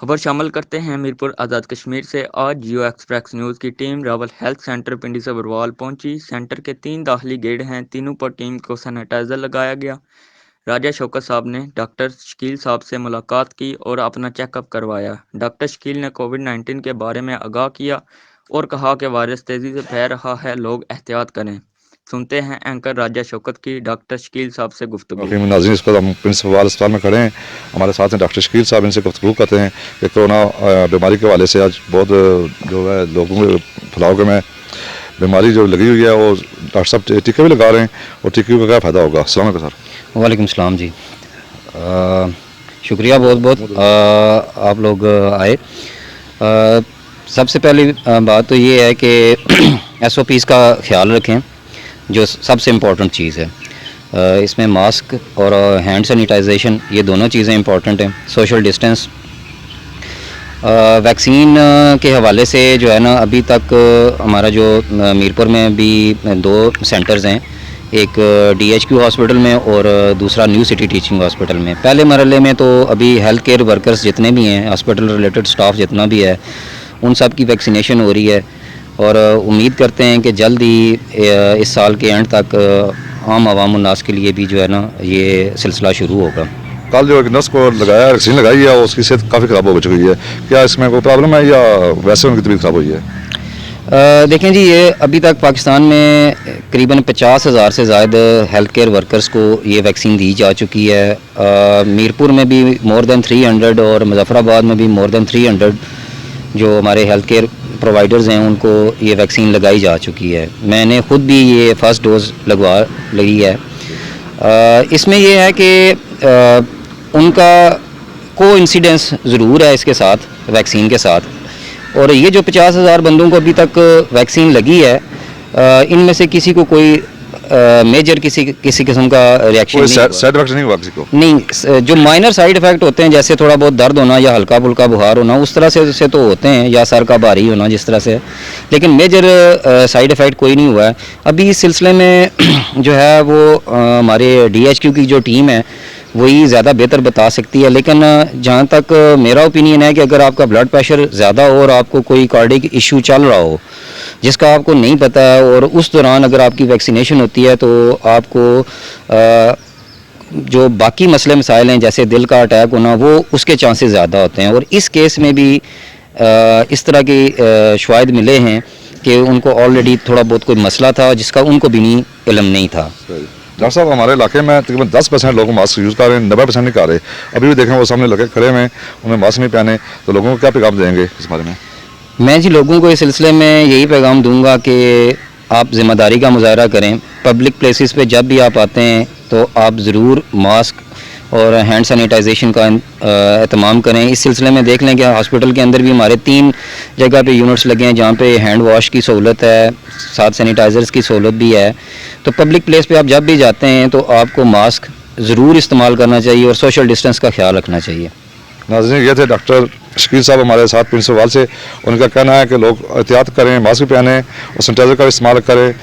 खबर शामिल करते हैं मीरपुर आज़ाद कश्मीर से। आज जियो एक्सप्रेस न्यूज़ की टीम रावल हेल्थ सेंटर पिंडी से बरवाल पहुंची। सेंटर के 3 दाखिली गेट हैं, तीनों पर टीम को सैनिटाइजर लगाया गया। राजा शौकत साहब ने डॉक्टर शकील साहब से मुलाकात की और अपना चेकअप करवाया। डॉक्टर शकील ने कोविड-19 के बारे में आगाह किया और कहा कि वायरस तेज़ी से फैल रहा है, लोग एहतियात करें। सुनते हैं एंकर राजा शौकत की डॉक्टर शकील साहब से गुफ्तगू। नाज़रीन, इस पर हम प्रिंसिपल अस्पताल में खड़े हैं। हमारे साथ हैं डॉक्टर शकील साहब। इनसे गुफ्तगू करते हैं कि कोरोना बीमारी के हवाले से आज बहुत जो है लोगों के फैलाव के में बीमारी जो लगी हुई है, वो डॉक्टर साहब टीके भी लगा रहे हैं और टीके का क्या फ़ायदा होगा। अस्सलाम वालेकुम सर। वालेकुम सलाम जी। शुक्रिया बहुत बहुत आप लोग आए। सबसे पहली बात तो ये है कि SOPs का ख्याल रखें, जो सबसे इम्पोर्टेंट चीज़ है। इसमें मास्क और हैंड सैनिटाइजेशन, ये दोनों चीज़ें इंपॉर्टेंट हैं। सोशल डिस्टेंस, वैक्सीन के हवाले से जो है ना, अभी तक हमारा जो मीरपुर में भी 2 सेंटर्स हैं, एक DHQ हॉस्पिटल में और दूसरा न्यू सिटी टीचिंग हॉस्पिटल में। पहले मरहले में तो अभी हेल्थ केयर वर्कर्स जितने भी हैं, हॉस्पिटल रिलेटेड स्टाफ जितना भी है, उन सब की वैक्सीनेशन हो रही है और उम्मीद करते हैं कि जल्द ही इस साल के एंड तक आम आवाम उन्नास के लिए भी जो है ना, ये सिलसिला शुरू होगा। कल जो एक नर्स को लगाया, वैक्सीन लगाई है, उसकी सेहत काफ़ी ख़राब हो चुकी है। क्या इसमें कोई प्रॉब्लम है या वैसे उनकी तबीयत ख़राब हुई है? देखें जी, ये अभी तक पाकिस्तान में करीबन 50,000 से ज़ायद हेल्थ केयर वर्कर्स को ये वैक्सीन दी जा चुकी है। मीरपुर में भी मोर देन 300 और मुजफ्फराबाद में भी मोर देन 300 जो हमारे हेल्थ केयर प्रोवाइडर्स हैं, उनको ये वैक्सीन लगाई जा चुकी है। मैंने ख़ुद भी ये फ़र्स्ट डोज़ लगी है। इसमें यह है कि उनका कोइंसिडेंस ज़रूर है इसके साथ, वैक्सीन के साथ। और ये जो 50,000 बंदों को अभी तक वैक्सीन लगी है, इनमें से किसी को कोई मेजर किसी किस्म का रिएक्शन नहीं हुआ। साइड इफेक्ट नहीं हुआ किसी को? नहीं, जो माइनर साइड इफ़ेक्ट होते हैं, जैसे थोड़ा बहुत दर्द होना या हल्का फुल्का बुखार होना, उस तरह से तो होते हैं, या सर का भारी होना जिस तरह से, लेकिन मेजर साइड इफ़ेक्ट कोई नहीं हुआ है। अभी इस सिलसिले में जो है वो हमारे DHQ की जो टीम है वही ज़्यादा बेहतर बता सकती है। लेकिन जहाँ तक मेरा ओपिनियन है कि अगर आपका ब्लड प्रेशर ज़्यादा हो और आपको कोई कार्डिक इशू चल रहा हो जिसका आपको नहीं पता है, और उस दौरान अगर आपकी वैक्सीनेशन होती है, तो आपको जो बाकी मसले मसाइल हैं जैसे दिल का अटैक होना, वो उसके चांसेस ज़्यादा होते हैं। और इस केस में भी इस तरह के शवाहिद मिले हैं कि उनको ऑलरेडी थोड़ा बहुत कोई मसला था जिसका उनको भी इल्म नहीं था। डॉक्टर साहब, हमारे इलाके में तकरीबन 10% लोग मास्क यूज़ कर रहे हैं, 90% नहीं कर रहे। अभी भी देखें वो सामने लगे खड़े हैं, उन्हें मास्क नहीं पहने, तो लोगों को क्या पैगाम देंगे इस बारे में? मैं जी लोगों को इस सिलसिले में यही पैगाम दूंगा कि आप ज़िम्मेदारी का मुजाहरा करें। पब्लिक प्लेसेस पे जब भी आप आते हैं तो आप ज़रूर मास्क और हैंड सैनिटाइजेशन का एहतमाम करें। इस सिलसिले में देख लें कि हॉस्पिटल के अंदर भी हमारे 3 जगह पे यूनिट्स लगे हैं जहाँ पे हैंड वॉश की सहूलत है, साथ सैनिटाइज़र्स की सहूलत भी है। तो पब्लिक प्लेस पे आप जब भी जाते हैं तो आपको मास्क ज़रूर इस्तेमाल करना चाहिए और सोशल डिस्टेंस का ख्याल रखना चाहिए। नाज़रीन, ये थे डॉक्टर शकील साहब हमारे साथ प्रिंसिपल से। उनका कहना है कि लोग एहतियात करें, मास्क पहनें और सैनिटाइज़र का इस्तेमाल करें।